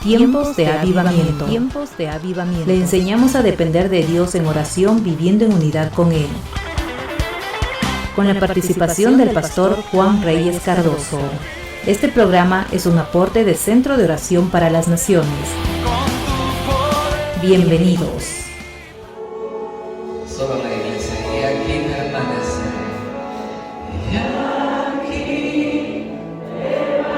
Tiempos de avivamiento. Le enseñamos a depender de Dios en oración, viviendo en unidad con Él. Con la participación del pastor Juan Reyes Cardoso. Este programa es un aporte de Centro de Oración para las Naciones. Bienvenidos. Solo la iglesia y aquí permanece. Y aquí permanece.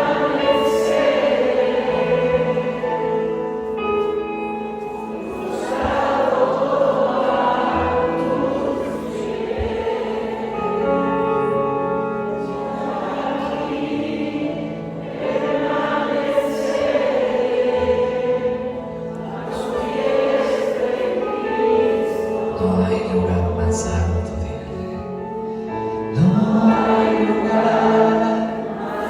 No hay lugar más alto, dígale. No hay lugar más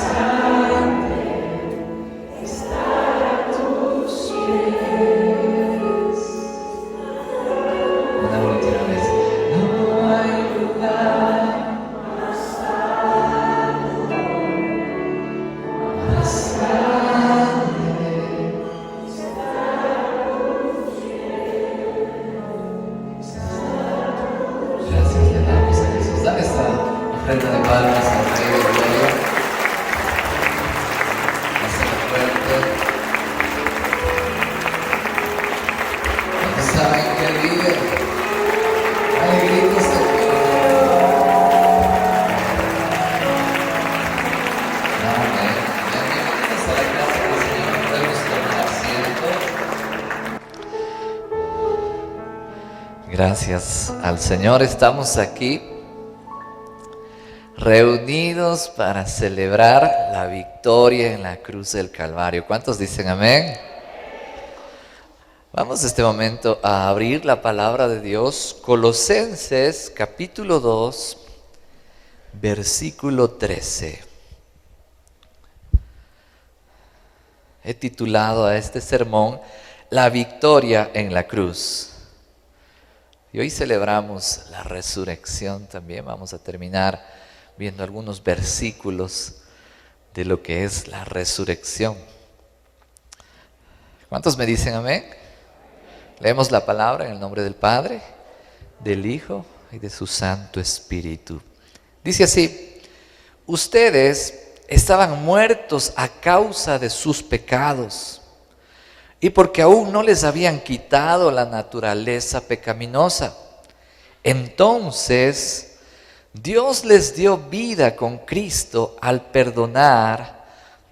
alto que estar a tus pies. Una última vez. No hay lugar más alto, más grande. Gracias le damos a Jesús. Dale esta ofrenda de palmas al Rey de Gloria. Hazla fuerte. ¿Cuántos saben que Él vive? Hay gritos de amén. Bienvenidos a la casa del Señor. Podemos tomar asiento. Gracias al Señor, estamos aquí reunidos para celebrar la victoria en la cruz del Calvario. ¿Cuántos dicen amén? Vamos este momento a abrir la palabra de Dios, Colosenses capítulo 2, versículo 13. He titulado a este sermón La victoria en la cruz. Y hoy celebramos la resurrección también. Vamos a terminar viendo algunos versículos de lo que es la resurrección. ¿Cuántos me dicen amén? Leemos la palabra en el nombre del Padre, del Hijo y de su Santo Espíritu. Dice así: ustedes estaban muertos a causa de sus pecados y porque aún no les habían quitado la naturaleza pecaminosa. Entonces, Dios les dio vida con Cristo al perdonar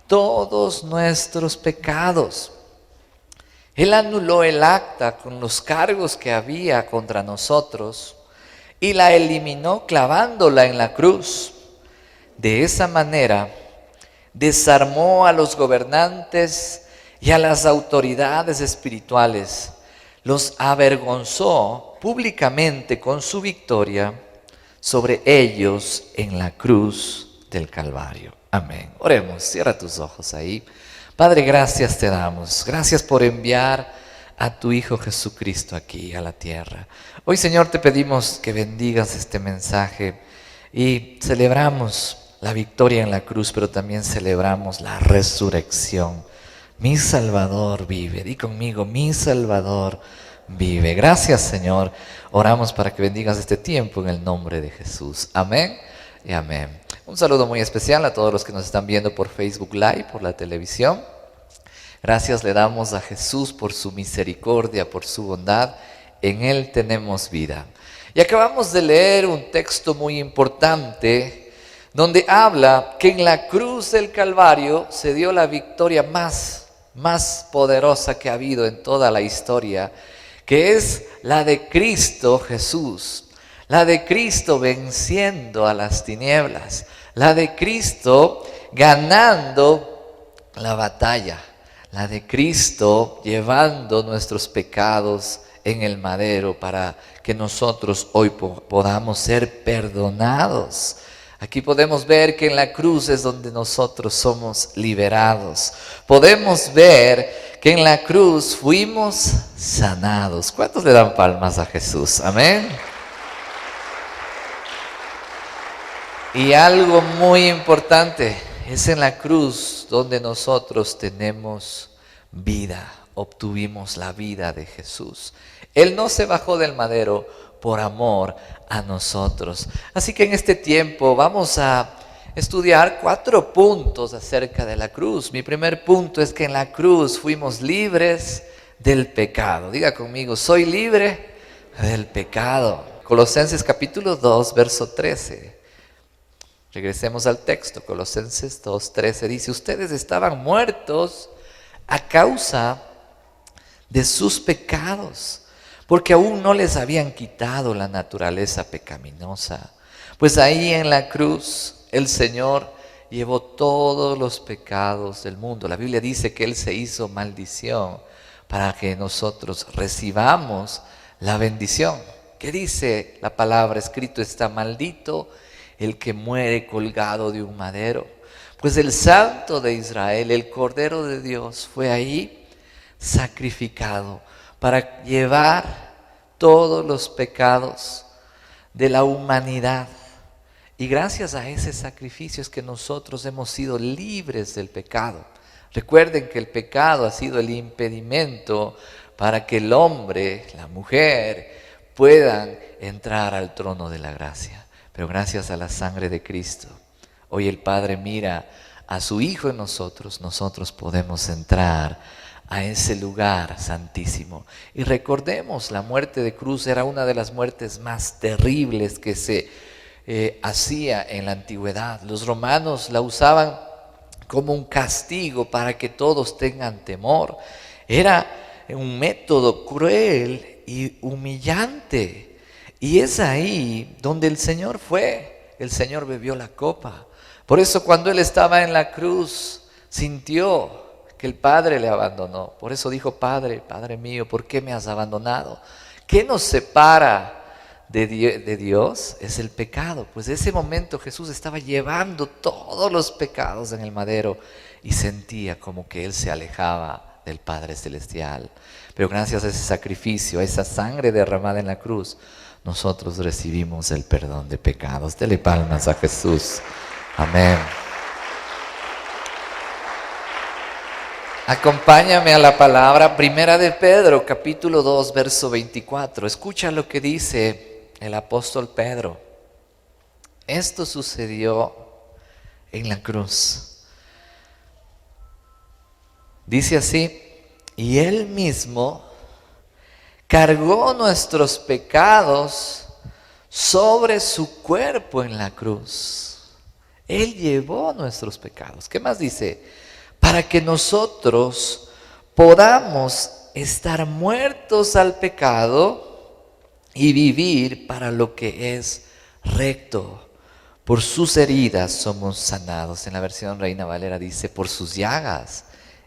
todos nuestros pecados. Él anuló el acta con los cargos que había contra nosotros y la eliminó clavándola en la cruz. De esa manera, desarmó a los gobernantes y a las autoridades espirituales, los avergonzó públicamente con su victoria sobre ellos en la cruz del Calvario. Amén. Oremos, cierra tus ojos ahí. Padre, gracias te damos. Gracias por enviar a tu Hijo Jesucristo aquí a la tierra. Hoy, Señor, te pedimos que bendigas este mensaje y celebramos la victoria en la cruz, pero también celebramos la resurrección. Mi Salvador vive. Di conmigo, mi Salvador vive. Gracias, Señor. Oramos para que bendigas este tiempo en el nombre de Jesús. Amén y amén. Un saludo muy especial a todos los que nos están viendo por Facebook Live, por la televisión. Gracias le damos a Jesús por su misericordia, por su bondad. En Él tenemos vida. Y acabamos de leer un texto muy importante donde habla que en la cruz del Calvario se dio la victoria más poderosa que ha habido en toda la historia, que es la de Cristo Jesús, la de Cristo venciendo a las tinieblas, la de Cristo ganando la batalla, la de Cristo llevando nuestros pecados en el madero para que nosotros hoy podamos ser perdonados. Aquí podemos ver que en la cruz es donde nosotros somos liberados. Podemos ver que en la cruz fuimos sanados. ¿Cuántos le dan palmas a Jesús? Amén. Y algo muy importante, es en la cruz donde nosotros tenemos vida, obtuvimos la vida de Jesús. Él no se bajó del madero por amor a nosotros. Así que en este tiempo vamos a estudiar 4 puntos acerca de la cruz. Mi primer punto es que en la cruz fuimos libres del pecado. Diga conmigo, soy libre del pecado. Colosenses capítulo 2, verso 13. Regresemos al texto. Colosenses 2:13 dice: ustedes estaban muertos a causa de sus pecados, porque aún no les habían quitado la naturaleza pecaminosa. Pues ahí en la cruz el Señor llevó todos los pecados del mundo. La Biblia dice que Él se hizo maldición para que nosotros recibamos la bendición. ¿Qué dice la palabra? Escrito está: maldito el que muere colgado de un madero. Pues el Santo de Israel, el Cordero de Dios, fue ahí sacrificado para llevar todos los pecados de la humanidad. Y gracias a ese sacrificio es que nosotros hemos sido libres del pecado. Recuerden que el pecado ha sido el impedimento para que el hombre, la mujer, puedan entrar al trono de la gracia. Pero gracias a la sangre de Cristo, hoy el Padre mira a su Hijo en nosotros, nosotros podemos entrar a ese lugar santísimo. Y recordemos, la muerte de cruz era una de las muertes más terribles que se hacía en la antigüedad. Los romanos la usaban como un castigo para que todos tengan temor. Era un método cruel y humillante. Y es ahí donde el Señor fue. El Señor bebió la copa. Por eso cuando Él estaba en la cruz, sintió que el Padre le abandonó. Por eso dijo: Padre, Padre mío, ¿por qué me has abandonado? ¿Qué nos separa de Dios? Es el pecado. Pues en ese momento Jesús estaba llevando todos los pecados en el madero y sentía como que Él se alejaba del Padre Celestial. Pero gracias a ese sacrificio, a esa sangre derramada en la cruz, nosotros recibimos el perdón de pecados. Dele palmas a Jesús. Amén. Acompáñame a la palabra, Primera de Pedro, capítulo 2, verso 24. Escucha lo que dice el apóstol Pedro. Esto sucedió en la cruz. Dice así: y Él mismo cargó nuestros pecados sobre su cuerpo en la cruz. Él llevó nuestros pecados. ¿Qué más dice? Para que nosotros podamos estar muertos al pecado y vivir para lo que es recto. Por sus heridas somos sanados. En la versión Reina Valera dice: por sus llagas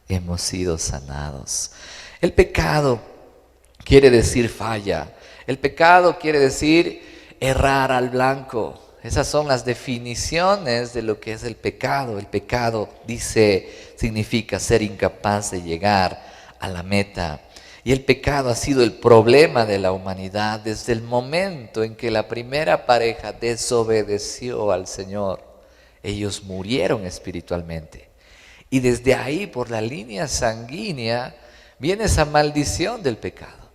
hemos sido sanados. El pecado quiere decir falla. El pecado quiere decir errar al blanco. Esas son las definiciones de lo que es el pecado. El pecado, significa ser incapaz de llegar a la meta. Y el pecado ha sido el problema de la humanidad desde el momento en que la primera pareja desobedeció al Señor. Ellos murieron espiritualmente. Y desde ahí, por la línea sanguínea, viene esa maldición del pecado.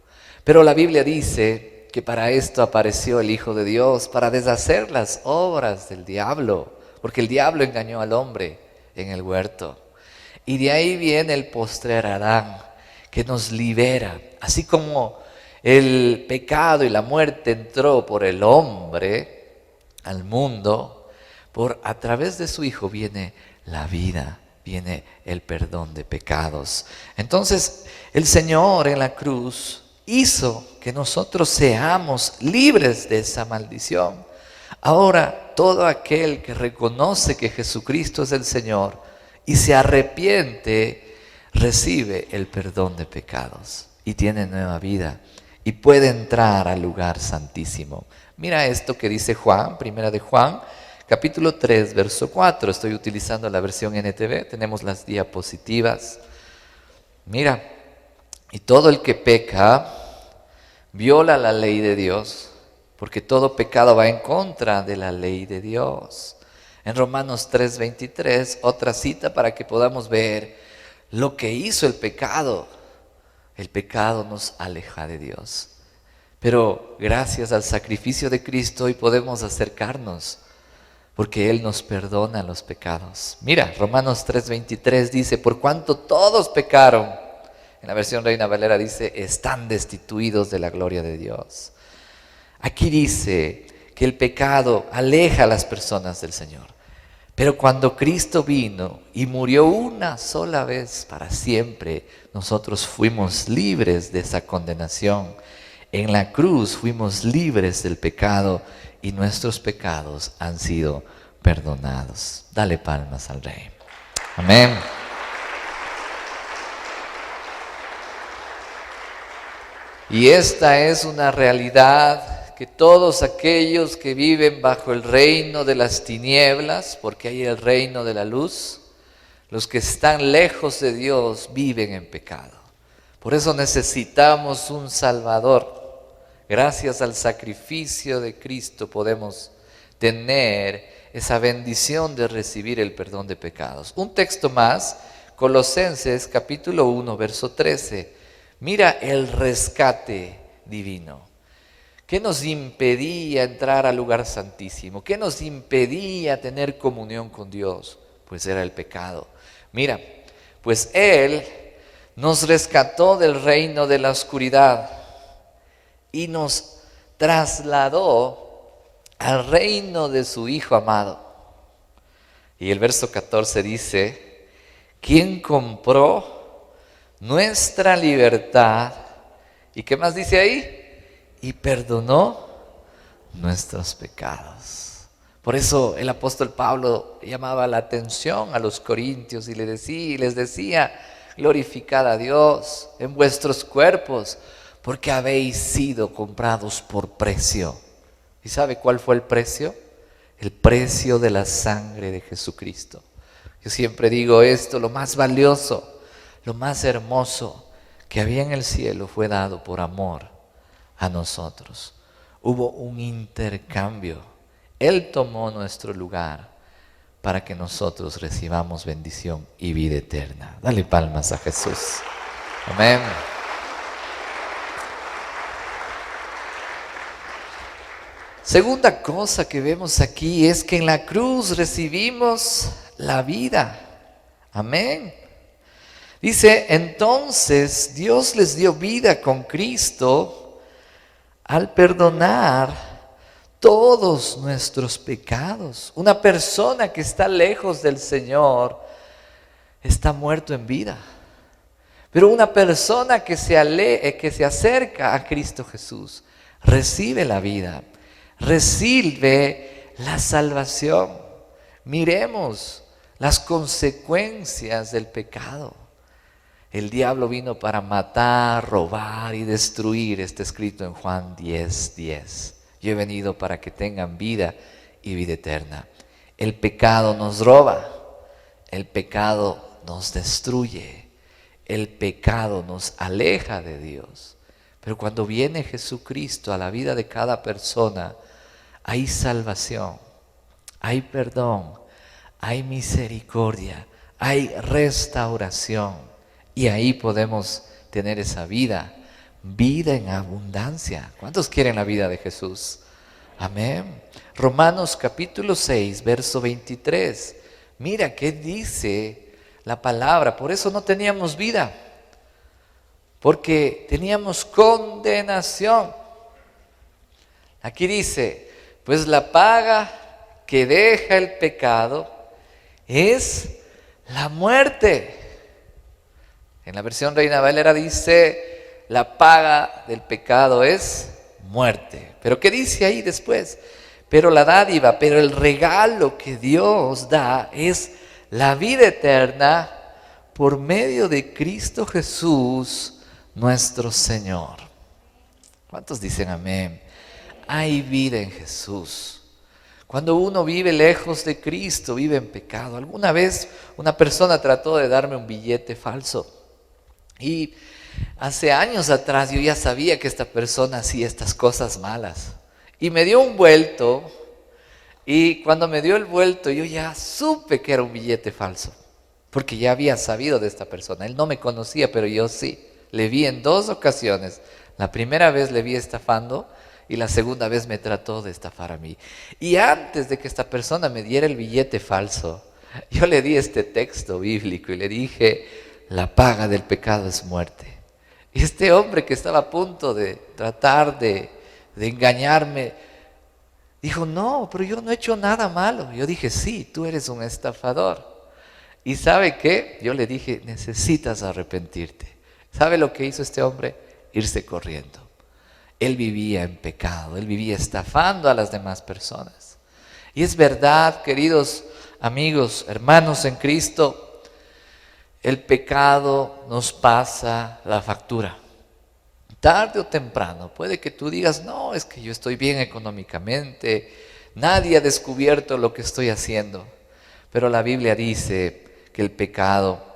Pero la Biblia dice que para esto apareció el Hijo de Dios, para deshacer las obras del diablo, porque el diablo engañó al hombre en el huerto. Y de ahí viene el postrer Adán, que nos libera. Así como el pecado y la muerte entró por el hombre al mundo, a través de su Hijo viene la vida, viene el perdón de pecados. Entonces el Señor en la cruz hizo que nosotros seamos libres de esa maldición. Ahora, todo aquel que reconoce que Jesucristo es el Señor y se arrepiente, recibe el perdón de pecados y tiene nueva vida y puede entrar al lugar santísimo. Mira esto que dice Juan, Primera de Juan, capítulo 3, verso 4. Estoy utilizando la versión NTV, tenemos las diapositivas. Mira. Y todo el que peca viola la ley de Dios, porque todo pecado va en contra de la ley de Dios. En Romanos 3:23, otra cita para que podamos ver lo que hizo el pecado. El pecado nos aleja de Dios. Pero gracias al sacrificio de Cristo hoy podemos acercarnos, porque Él nos perdona los pecados. Mira, Romanos 3:23 dice, por cuanto todos pecaron, en la versión Reina Valera dice, están destituidos de la gloria de Dios. Aquí dice que el pecado aleja a las personas del Señor. Pero cuando Cristo vino y murió una sola vez para siempre, nosotros fuimos libres de esa condenación. En la cruz fuimos libres del pecado y nuestros pecados han sido perdonados. Dale palmas al Rey. Amén. Y esta es una realidad que todos aquellos que viven bajo el reino de las tinieblas, porque hay el reino de la luz, los que están lejos de Dios viven en pecado. Por eso necesitamos un Salvador. Gracias al sacrificio de Cristo podemos tener esa bendición de recibir el perdón de pecados. Un texto más, Colosenses capítulo 1, verso 13. Mira el rescate divino. ¿Qué nos impedía entrar al lugar santísimo? ¿Qué nos impedía tener comunión con Dios? Pues era el pecado. Mira, pues Él nos rescató del reino de la oscuridad y nos trasladó al reino de su Hijo amado. Y el verso 14 dice, ¿quién compró nuestra libertad? ¿Y qué más dice ahí? Y perdonó nuestros pecados. Por eso el apóstol Pablo llamaba la atención a los corintios y les decía, glorificad a Dios en vuestros cuerpos, porque habéis sido comprados por precio. ¿Y sabe cuál fue el precio? El precio de la sangre de Jesucristo. Yo siempre digo esto, lo más valioso, lo más hermoso que había en el cielo fue dado por amor a nosotros. Hubo un intercambio. Él tomó nuestro lugar para que nosotros recibamos bendición y vida eterna. Dale palmas a Jesús. Amén. Segunda cosa que vemos aquí es que en la cruz recibimos la vida. Amén. Dice, entonces Dios les dio vida con Cristo al perdonar todos nuestros pecados. Una persona que está lejos del Señor está muerto en vida. Pero una persona que se acerca a Cristo Jesús recibe la vida, recibe la salvación. Miremos las consecuencias del pecado. El diablo vino para matar, robar y destruir. Está escrito en Juan 10:10. Yo he venido para que tengan vida y vida eterna. El pecado nos roba. El pecado nos destruye. El pecado nos aleja de Dios. Pero cuando viene Jesucristo a la vida de cada persona, hay salvación, hay perdón, hay misericordia, hay restauración. Y ahí podemos tener esa vida en abundancia. ¿Cuántos quieren la vida de Jesús? Amén. Romanos capítulo 6, verso 23. Mira qué dice la palabra. Por eso no teníamos vida, porque teníamos condenación. Aquí dice, pues la paga que deja el pecado es la muerte. En la versión Reina Valera dice, la paga del pecado es muerte. Pero ¿qué dice ahí después? Pero la dádiva, pero el regalo que Dios da es la vida eterna por medio de Cristo Jesús, nuestro Señor. ¿Cuántos dicen amén? Hay vida en Jesús. Cuando uno vive lejos de Cristo, vive en pecado. Alguna vez una persona trató de darme un billete falso. Y hace años atrás yo ya sabía que esta persona hacía estas cosas malas. Y me dio un vuelto Y cuando me dio el vuelto, yo ya supe que era un billete falso, porque ya había sabido de esta persona. Él no me conocía, pero yo sí. Le vi en 2 ocasiones. La primera vez le vi estafando y la segunda vez me trató de estafar a mí. Y antes de que esta persona me diera el billete falso, yo le di este texto bíblico y le dije, la paga del pecado es muerte. Y este hombre que estaba a punto de tratar de engañarme, dijo, no, pero yo no he hecho nada malo. Yo dije, sí, tú eres un estafador. ¿Y sabe qué? Yo le dije, necesitas arrepentirte. ¿Sabe lo que hizo este hombre? Irse corriendo. Él vivía en pecado, él vivía estafando a las demás personas. Y es verdad, queridos amigos, hermanos en Cristo, el pecado nos pasa la factura. Tarde o temprano, puede que tú digas, no, es que yo estoy bien económicamente, nadie ha descubierto lo que estoy haciendo. Pero la Biblia dice que el pecado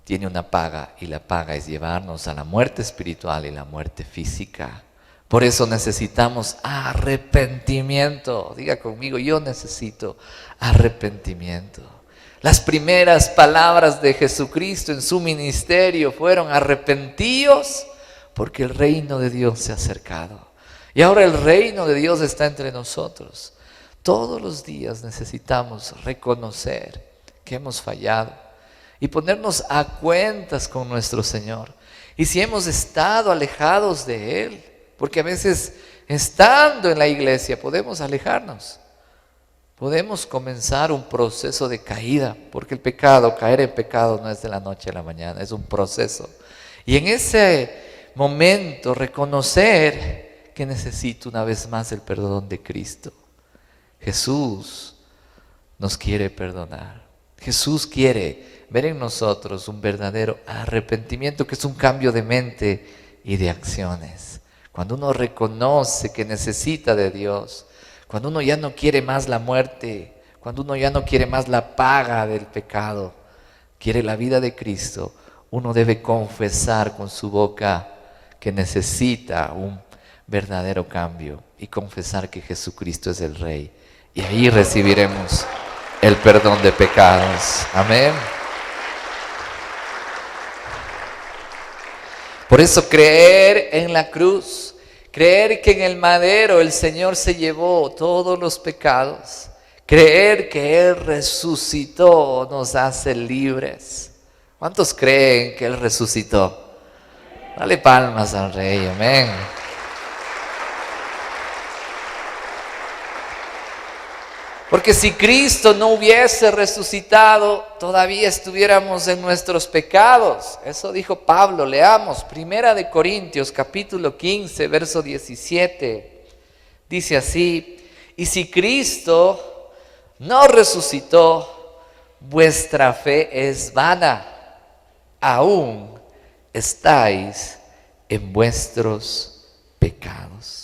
tiene una paga, y la paga es llevarnos a la muerte espiritual y la muerte física. Por eso necesitamos arrepentimiento. Diga conmigo, yo necesito arrepentimiento. Las primeras palabras de Jesucristo en su ministerio fueron: arrepentíos, porque el reino de Dios se ha acercado. Y ahora el reino de Dios está entre nosotros. Todos los días necesitamos reconocer que hemos fallado y ponernos a cuentas con nuestro Señor. Y si hemos estado alejados de Él, porque a veces estando en la iglesia podemos alejarnos, podemos comenzar un proceso de caída, porque el pecado, caer en pecado no es de la noche a la mañana, es un proceso. Y en ese momento reconocer que necesito una vez más el perdón de Cristo. Jesús nos quiere perdonar. Jesús quiere ver en nosotros un verdadero arrepentimiento, que es un cambio de mente y de acciones. Cuando uno reconoce que necesita de Dios, cuando uno ya no quiere más la muerte, cuando uno ya no quiere más la paga del pecado, quiere la vida de Cristo, uno debe confesar con su boca que necesita un verdadero cambio y confesar que Jesucristo es el Rey. Y ahí recibiremos el perdón de pecados. Amén. Por eso creer en la cruz, creer que en el madero el Señor se llevó todos los pecados, creer que Él resucitó nos hace libres. ¿Cuántos creen que Él resucitó? Dale palmas al Rey, amén. Porque si Cristo no hubiese resucitado, todavía estuviéramos en nuestros pecados. Eso dijo Pablo. Leamos 1 Corintios capítulo 15, verso 17. Dice así: y si Cristo no resucitó, vuestra fe es vana. Aún estáis en vuestros pecados.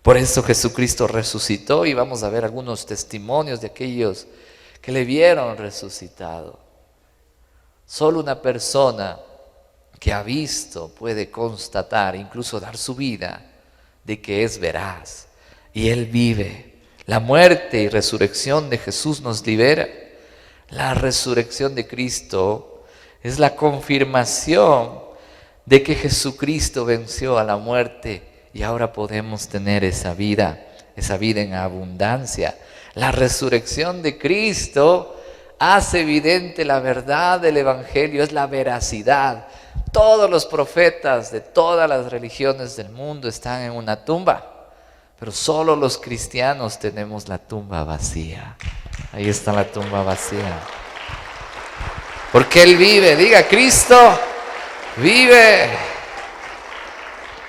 Por eso Jesucristo resucitó, y vamos a ver algunos testimonios de aquellos que le vieron resucitado. Solo una persona que ha visto puede constatar, incluso dar su vida, de que es veraz. Y Él vive. La muerte y resurrección de Jesús nos libera. La resurrección de Cristo es la confirmación de que Jesucristo venció a la muerte. Y ahora podemos tener esa vida en abundancia. La resurrección de Cristo hace evidente la verdad del Evangelio, es la veracidad. Todos los profetas de todas las religiones del mundo están en una tumba, pero solo los cristianos tenemos la tumba vacía. Ahí está la tumba vacía. Porque Él vive, diga, Cristo vive.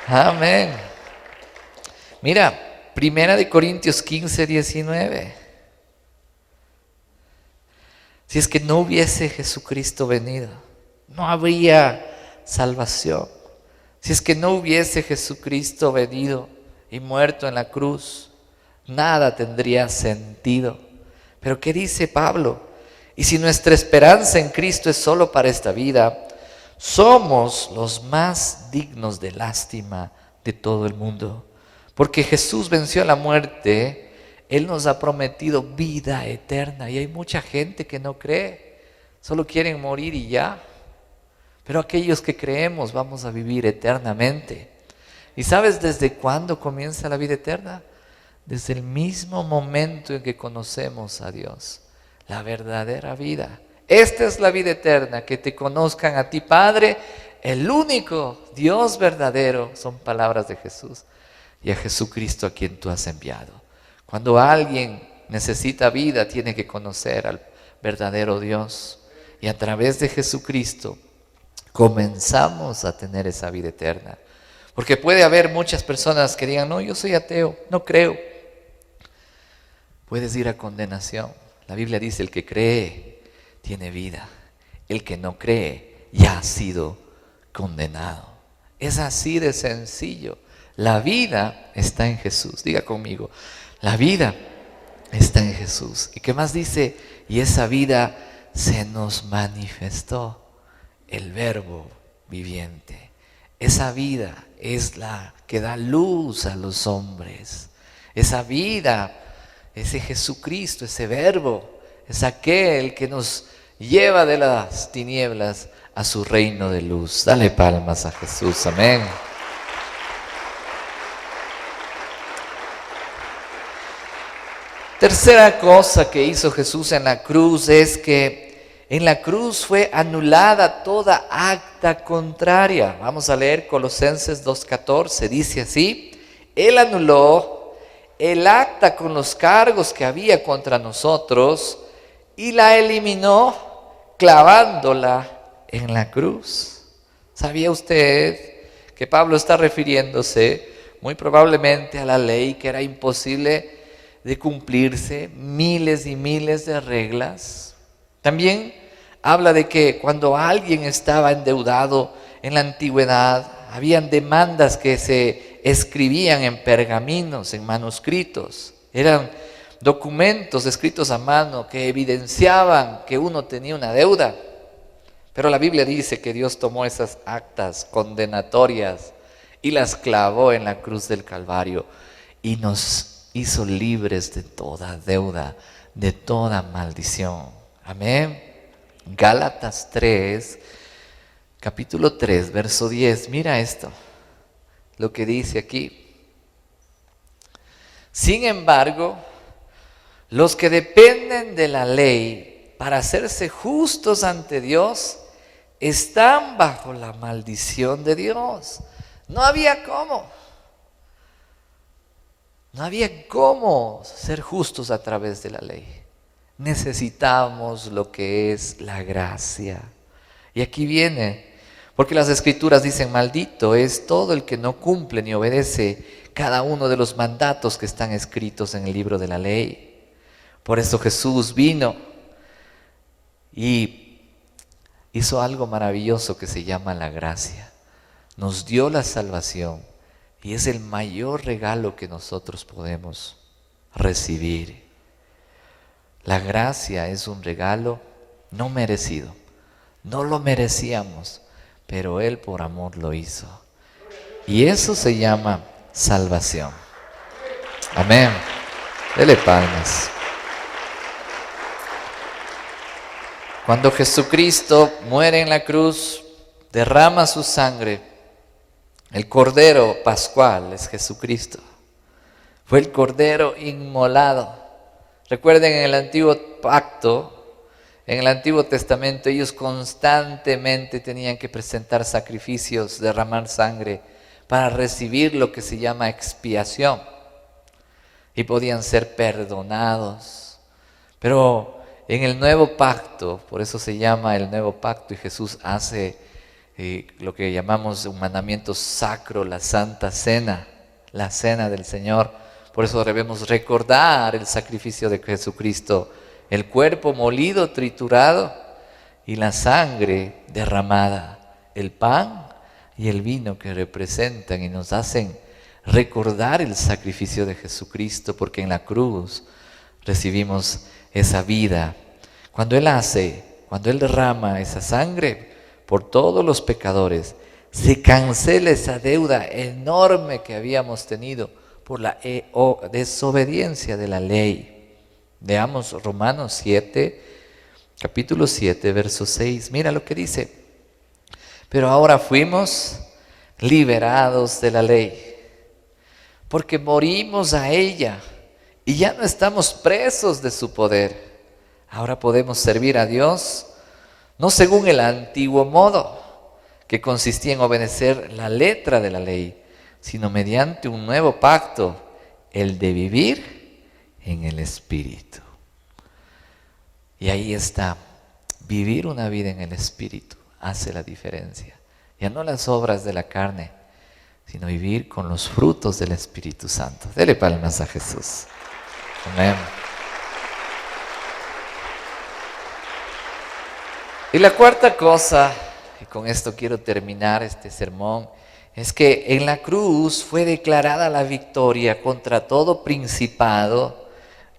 Amén. Mira, 1 Corintios 15, 19. Si es que no hubiese Jesucristo venido, no habría salvación. Si es que no hubiese Jesucristo venido y muerto en la cruz, nada tendría sentido. Pero ¿qué dice Pablo? Y si nuestra esperanza en Cristo es solo para esta vida, somos los más dignos de lástima de todo el mundo. Porque Jesús venció la muerte Él nos ha prometido vida eterna y hay mucha gente que no cree, solo quieren morir y ya. Pero aquellos que creemos vamos a vivir eternamente. ¿Y sabes desde cuándo comienza la vida eterna? Desde el mismo momento en que conocemos a Dios, la verdadera vida. Esta es la vida eterna, que te conozcan a ti, Padre, el único Dios verdadero, son palabras de Jesús, y a Jesucristo a quien tú has enviado. Cuando alguien necesita vida, tiene que conocer al verdadero Dios, y a través de Jesucristo comenzamos a tener esa vida eterna. Porque puede haber muchas personas que digan, no, yo soy ateo, no creo. Puedes ir a condenación. La Biblia dice, el que cree tiene vida. El que no cree ya ha sido condenado. Es así de sencillo. La vida está en Jesús. Diga conmigo, la vida está en Jesús. ¿Y qué más dice? Y esa vida se nos manifestó, el Verbo viviente. Esa vida es la que da luz a los hombres. Esa vida, ese Jesucristo, ese Verbo, es aquel que nos lleva de las tinieblas a su reino de luz. Dale palmas a Jesús, amén. Tercera cosa que hizo Jesús en la cruz es que en la cruz fue anulada toda acta contraria. Vamos a leer Colosenses 2:14, dice así: Él anuló el acta con los cargos que había contra nosotros y la eliminó clavándola en la cruz. ¿Sabía usted que Pablo está refiriéndose muy probablemente a la ley que era imposible de cumplirse, miles y miles de reglas? También habla de que cuando alguien estaba endeudado en la antigüedad, habían demandas que se escribían en pergaminos, en manuscritos. Eran documentos escritos a mano que evidenciaban que uno tenía una deuda. Pero la Biblia dice que Dios tomó esas actas condenatorias y las clavó en la cruz del Calvario y nos hizo libres de toda deuda, de toda maldición. Amén. Gálatas 3, capítulo 3, verso 10. Mira esto, lo que dice aquí. Sin embargo, los que dependen de la ley para hacerse justos ante Dios están bajo la maldición de Dios. No había cómo ser justos a través de la ley. Necesitamos lo que es la gracia. Y aquí viene, porque las Escrituras dicen: maldito es todo el que no cumple ni obedece cada uno de los mandatos que están escritos en el libro de la ley. Por eso Jesús vino y hizo algo maravilloso que se llama la gracia. Nos dio la salvación y es el mayor regalo que nosotros podemos recibir. La gracia es un regalo no merecido. No lo merecíamos, pero Él por amor lo hizo. Y eso se llama salvación. Amén. Dele palmas. Cuando Jesucristo muere en la cruz, derrama su sangre, el Cordero Pascual es Jesucristo. Fue el Cordero inmolado. Recuerden, en el antiguo pacto, en el Antiguo Testamento, ellos constantemente tenían que presentar sacrificios, derramar sangre para recibir lo que se llama expiación. Y podían ser perdonados. Pero en el nuevo pacto, por eso se llama el nuevo pacto, y Jesús hace lo que llamamos un mandamiento sacro, la Santa Cena, la Cena del Señor. Por eso debemos recordar el sacrificio de Jesucristo, el cuerpo molido, triturado, y la sangre derramada, el pan y el vino que representan y nos hacen recordar el sacrificio de Jesucristo, porque en la cruz recibimos esa vida. Cuando Él derrama esa sangre por todos los pecadores, se cancela esa deuda enorme que habíamos tenido por la desobediencia de la ley. Veamos Romanos 7, capítulo 7, verso 6. Mira lo que dice. Pero ahora fuimos liberados de la ley, porque morimos a ella y ya no estamos presos de su poder. Ahora podemos servir a Dios no según el antiguo modo, que consistía en obedecer la letra de la ley, sino mediante un nuevo pacto, el de vivir en el Espíritu. Y ahí está, vivir una vida en el Espíritu hace la diferencia. Ya no las obras de la carne, sino vivir con los frutos del Espíritu Santo. Dele palmas a Jesús. Amén. Y la cuarta cosa, y con esto quiero terminar este sermón, es que en la cruz fue declarada la victoria contra todo principado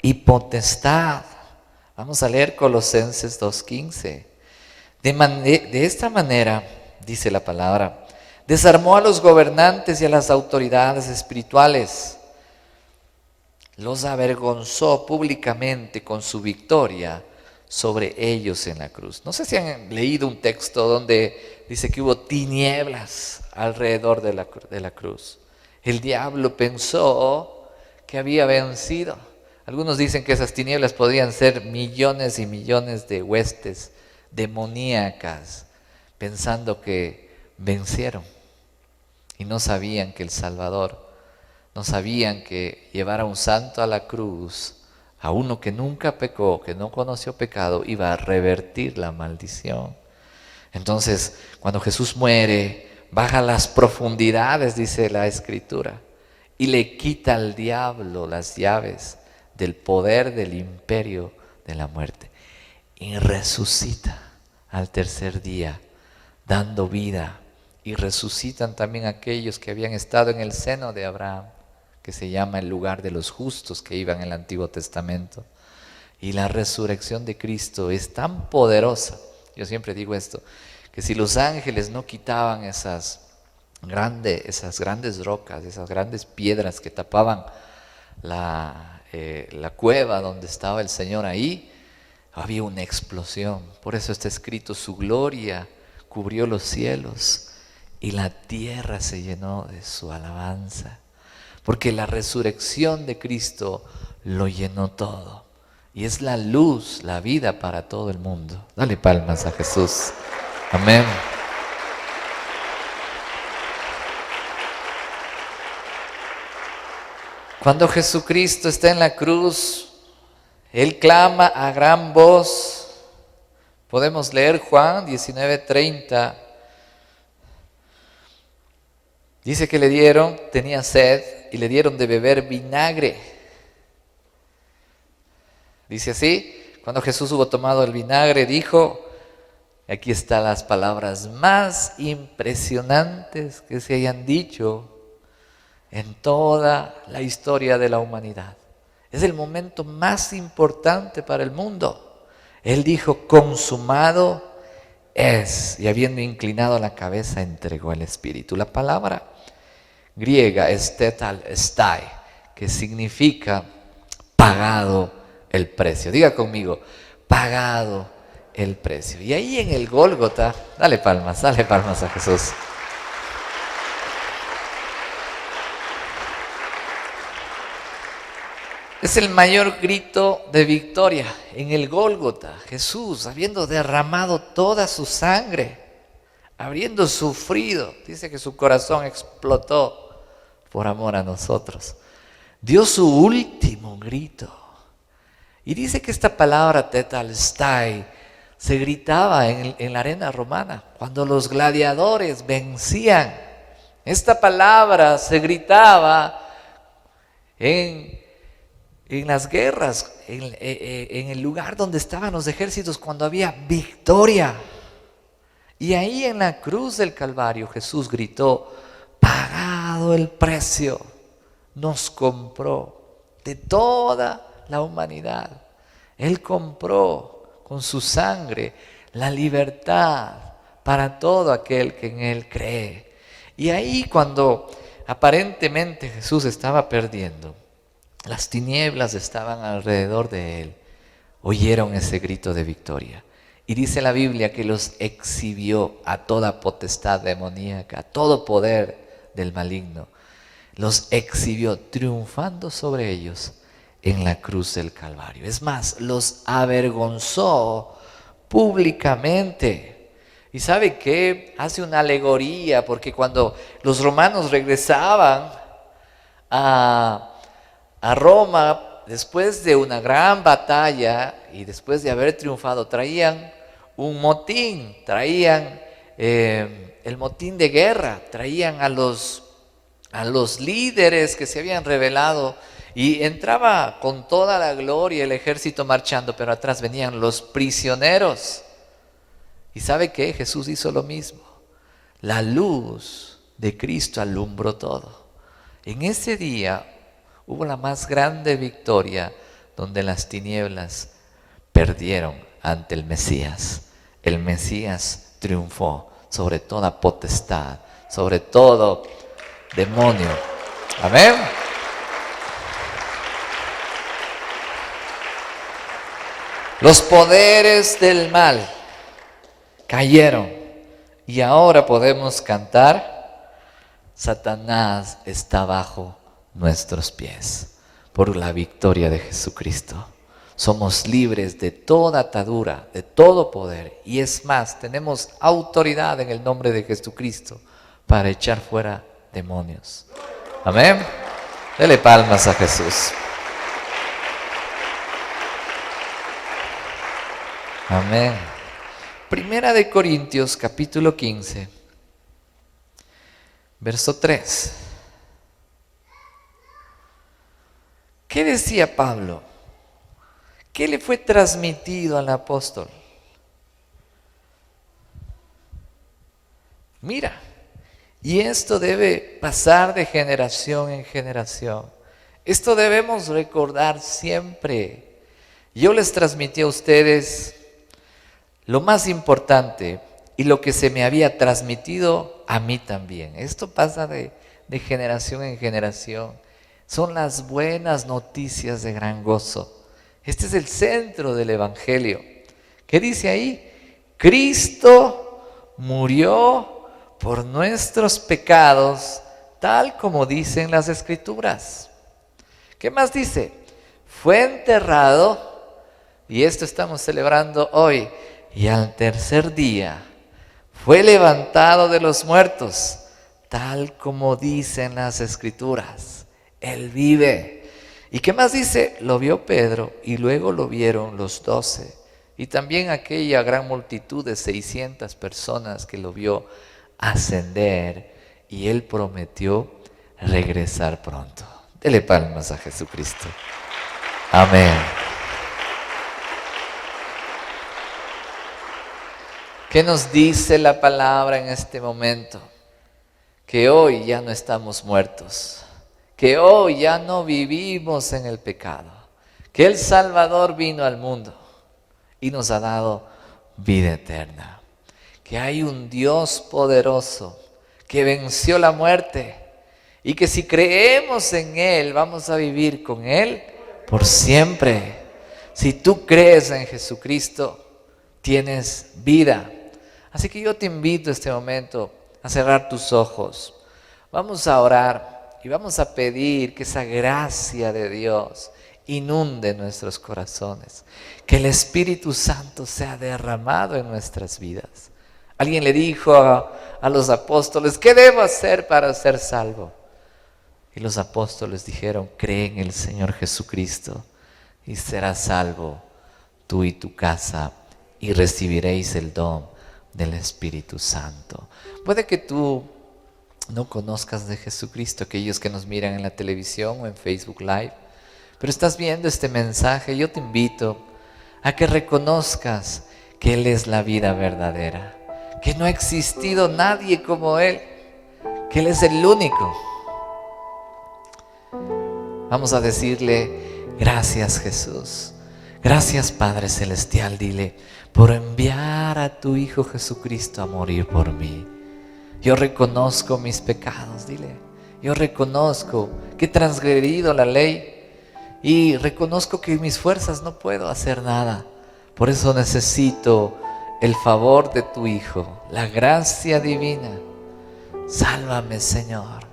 y potestad. Vamos a leer Colosenses 2:15. De esta manera, dice la palabra, desarmó a los gobernantes y a las autoridades espirituales, los avergonzó públicamente con su victoria sobre ellos en la cruz. No sé si han leído un texto donde dice que hubo tinieblas alrededor de la cruz. El diablo pensó que había vencido. Algunos dicen que esas tinieblas podrían ser millones y millones de huestes demoníacas, pensando que vencieron. Y no sabían que el Salvador, no sabían que llevar a un santo a la cruz, a uno que nunca pecó, que no conoció pecado, iba a revertir la maldición. Entonces, cuando Jesús muere, baja a las profundidades, dice la Escritura, y le quita al diablo las llaves del poder del imperio de la muerte. Y resucita al tercer día, dando vida. Y resucitan también aquellos que habían estado en el seno de Abraham, que se llama el lugar de los justos que iban en el Antiguo Testamento. Y la resurrección de Cristo es tan poderosa, yo siempre digo esto, que si los ángeles no quitaban esas grandes rocas, esas grandes piedras que tapaban la cueva donde estaba el Señor ahí, había una explosión. Por eso está escrito, su gloria cubrió los cielos y la tierra se llenó de su alabanza. Porque la resurrección de Cristo lo llenó todo. Y es la luz, la vida para todo el mundo. Dale palmas a Jesús. Amén. Cuando Jesucristo está en la cruz, Él clama a gran voz. Podemos leer Juan 19:30. Dice que tenía sed y le dieron de beber vinagre. Dice así, cuando Jesús hubo tomado el vinagre, dijo, aquí están las palabras más impresionantes que se hayan dicho en toda la historia de la humanidad. Es el momento más importante para el mundo. Él dijo, consumado es, y habiendo inclinado la cabeza, entregó el Espíritu. La palabra griega es tetelestai, que significa pagado el precio. Diga conmigo, pagado el precio. Y ahí en el Gólgota, dale palmas a Jesús. Es el mayor grito de victoria en el Gólgota. Jesús, habiendo derramado toda su sangre, habiendo sufrido, dice que su corazón explotó por amor a nosotros, dio su último grito. Y dice que esta palabra tetelestai se gritaba en la arena romana cuando los gladiadores vencían. Esta palabra se gritaba en las guerras, en el lugar donde estaban los ejércitos cuando había victoria. Y ahí en la cruz del Calvario Jesús gritó, pagado el precio, nos compró de toda la humanidad. Él compró con su sangre la libertad para todo aquel que en Él cree. Y ahí cuando aparentemente Jesús estaba perdiendo, las tinieblas estaban alrededor de él, oyeron ese grito de victoria. Y dice la Biblia que los exhibió a toda potestad demoníaca, a todo poder del maligno. Los exhibió triunfando sobre ellos en la cruz del Calvario. Es más, los avergonzó públicamente. ¿Y sabe qué? Hace una alegoría, porque cuando los romanos regresaban a Roma, después de una gran batalla y después de haber triunfado, traían un motín, traían el motín de guerra, traían a los líderes que se habían rebelado y entraba con toda la gloria el ejército marchando, pero atrás venían los prisioneros. ¿Y sabe qué? Jesús hizo lo mismo. La luz de Cristo alumbró todo. En ese día hubo la más grande victoria donde las tinieblas perdieron ante el Mesías. El Mesías triunfó sobre toda potestad, sobre todo demonio. Amén. Los poderes del mal cayeron y ahora podemos cantar: Satanás está bajo nuestros pies por la victoria de Jesucristo. Somos libres de toda atadura, de todo poder, y es más, tenemos autoridad en el nombre de Jesucristo para echar fuera demonios. Amén. Dele palmas a Jesús. Amén. Primera de Corintios capítulo 15, verso 3. ¿Qué decía Pablo? ¿Qué le fue transmitido al apóstol? Mira, y esto debe pasar de generación en generación. Esto debemos recordar siempre. Yo les transmití a ustedes lo más importante y lo que se me había transmitido a mí también. Esto pasa de generación en generación. Son las buenas noticias de gran gozo. Este es el centro del Evangelio. ¿Qué dice ahí? Cristo murió por nuestros pecados, tal como dicen las Escrituras. ¿Qué más dice? Fue enterrado, y esto estamos celebrando hoy, y al tercer día fue levantado de los muertos, tal como dicen las Escrituras. Él vive. ¿Y qué más dice? Lo vio Pedro y luego lo vieron los 12. Y también aquella gran multitud de 600 personas que lo vio ascender. Y él prometió regresar pronto. Dele palmas a Jesucristo. Amén. ¿Qué nos dice la palabra en este momento? Que hoy ya no estamos muertos. Que hoy ya no vivimos en el pecado, que el Salvador vino al mundo y nos ha dado vida eterna, que hay un Dios poderoso que venció la muerte y que si creemos en Él vamos a vivir con Él por siempre. Si tú crees en Jesucristo, tienes vida. Así que yo te invito este momento a cerrar tus ojos. Vamos a orar. Y vamos a pedir que esa gracia de Dios inunde nuestros corazones. Que el Espíritu Santo sea derramado en nuestras vidas. Alguien le dijo a los apóstoles: ¿qué debo hacer para ser salvo? Y los apóstoles dijeron: cree en el Señor Jesucristo y serás salvo tú y tu casa, y recibiréis el don del Espíritu Santo. Puede que tú no conozcas de Jesucristo, aquellos que nos miran en la televisión o en Facebook Live, pero estás viendo este mensaje. Yo te invito a que reconozcas que Él es la vida verdadera, que no ha existido nadie como Él, que Él es el único. Vamos a decirle: gracias Jesús, gracias Padre Celestial, dile, por enviar a tu Hijo Jesucristo a morir por mí. Yo reconozco mis pecados, dile, Yo reconozco que he transgredido la ley y reconozco que en mis fuerzas no puedo hacer nada. Por eso necesito el favor de tu Hijo, la gracia divina. Sálvame, Señor.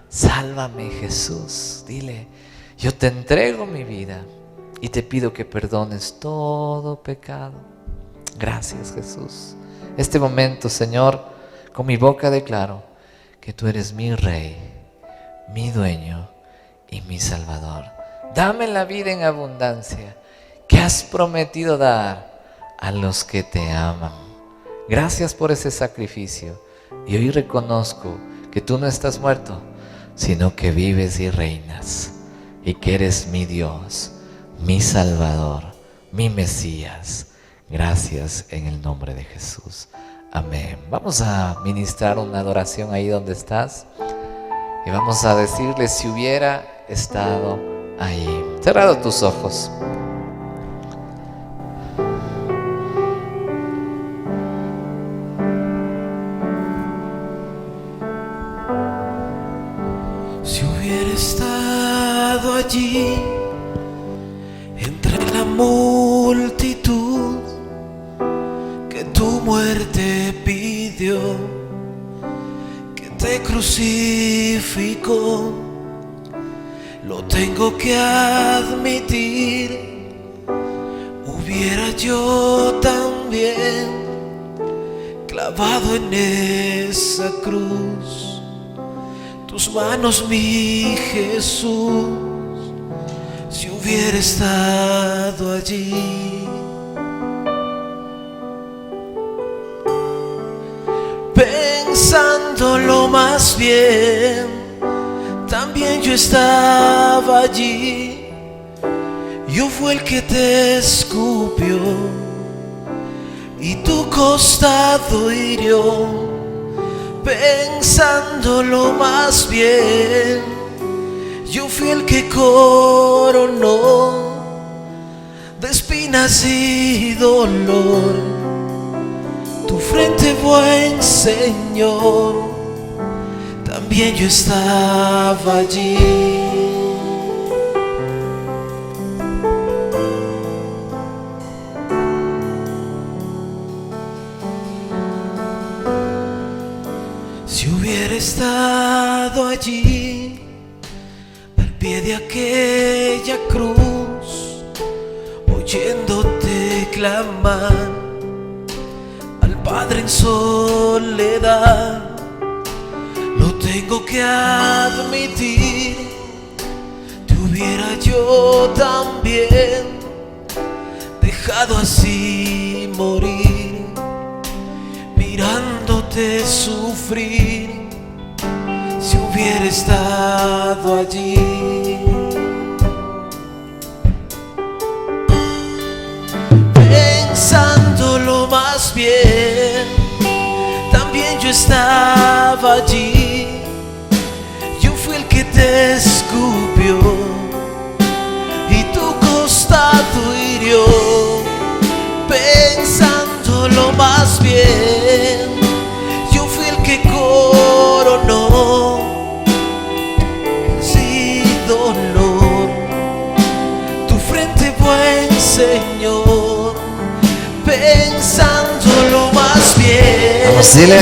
Sálvame, Jesús. Dile, yo te entrego mi vida y te pido que perdones todo pecado. Gracias, Jesús. Este momento, Señor, con mi boca declaro que tú eres mi Rey, mi dueño y mi Salvador. Dame la vida en abundancia que has prometido dar a los que te aman. Gracias por ese sacrificio. Y hoy reconozco que tú no estás muerto, sino que vives y reinas, y que eres mi Dios, mi Salvador, mi Mesías. Gracias en el nombre de Jesús. Amén. Vamos a ministrar una adoración ahí donde estás. Y vamos a decirle, si hubiera estado ahí. Cerrado tus ojos. Si hubiera estado allí entre la multitud que tu muerte pidió, que te crucificó, lo tengo que admitir, hubiera yo también clavado en esa cruz tus manos, mi Jesús, si hubiera estado allí. Pensándolo más bien, también yo estaba allí. Yo fui el que te escupió y tu costado hirió. Pensándolo más bien, yo fui el que coronó de espinas y dolor tu frente, buen Señor. También yo estaba allí. Si hubiera estado allí al pie de aquella cruz, oyéndote clamar al Padre en soledad, lo tengo que admitir, te hubiera yo también dejado así morir, mirándote sufrir, si hubiera estado allí. Pensándolo más bien, también yo estaba allí. Yo fui el que te escupió y tu costado hirió. Pensándolo más bien, yo fui el que coronó sin dolor tu frente, buen Señor. Pensándolo más bien, Vamos, dile.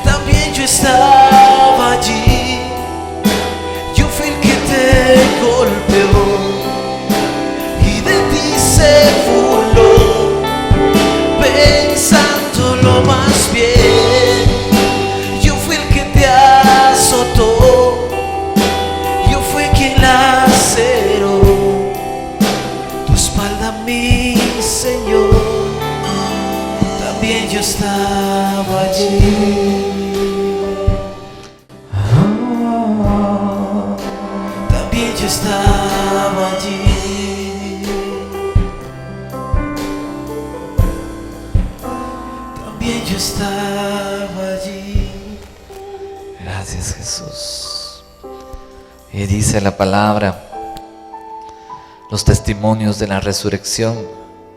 también yo estaba allí. Yo fui el que te golpeó y de ti se burló. Pensándolo más bien, yo fui el que te azotó, yo fui quien laceró tu espalda, mi Señor. También yo estaba allí. También yo estaba allí. También yo estaba allí. Gracias, Jesús. Y dice la palabra, los testimonios de la resurrección,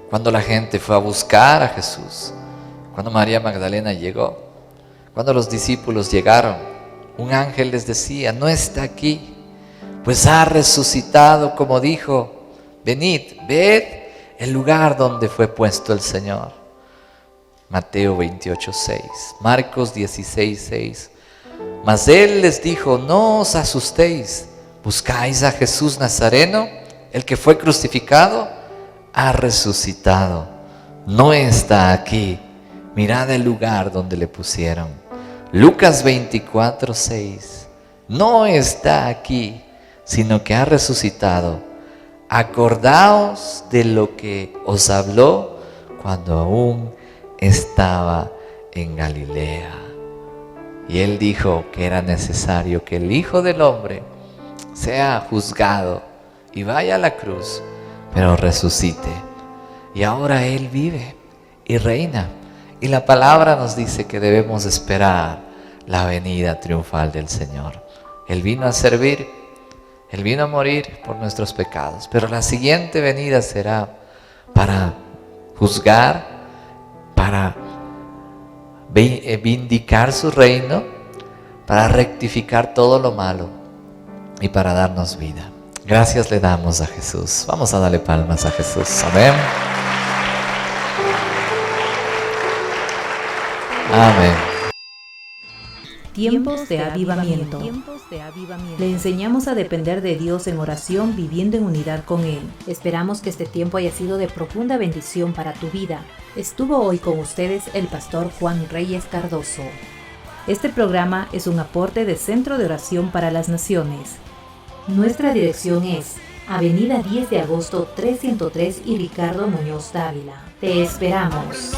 cuando la gente fue a buscar a Jesús, cuando María Magdalena llegó, cuando los discípulos llegaron, un ángel les decía: no está aquí, pues ha resucitado, como dijo. Venid, ved el lugar donde fue puesto el Señor. Mateo 28:6, Marcos 16:6. Mas él les dijo: no os asustéis, buscáis a Jesús Nazareno, el que fue crucificado, ha resucitado, no está aquí, mirad el lugar donde le pusieron. Lucas 24:6, no está aquí, sino que ha resucitado. Acordaos de lo que os habló cuando aún estaba en Galilea. Y él dijo que era necesario que el Hijo del Hombre sea juzgado y vaya a la cruz, pero resucite. Y ahora Él vive y reina. Y la palabra nos dice que debemos esperar la venida triunfal del Señor. Él vino a servir, Él vino a morir por nuestros pecados, pero la siguiente venida será para juzgar, para vindicar su reino, para rectificar todo lo malo y para darnos vida. Gracias le damos a Jesús. Vamos a darle palmas a Jesús. Amén. Amén. Tiempos de avivamiento. Le enseñamos a depender de Dios en oración, viviendo en unidad con Él. Esperamos que este tiempo haya sido de profunda bendición para tu vida. Estuvo hoy con ustedes el pastor Juan Reyes Cardoso. Este programa es un aporte de Centro de Oración para las Naciones. Nuestra dirección es Avenida 10 de Agosto 303 y Ricardo Muñoz Dávila. Te esperamos.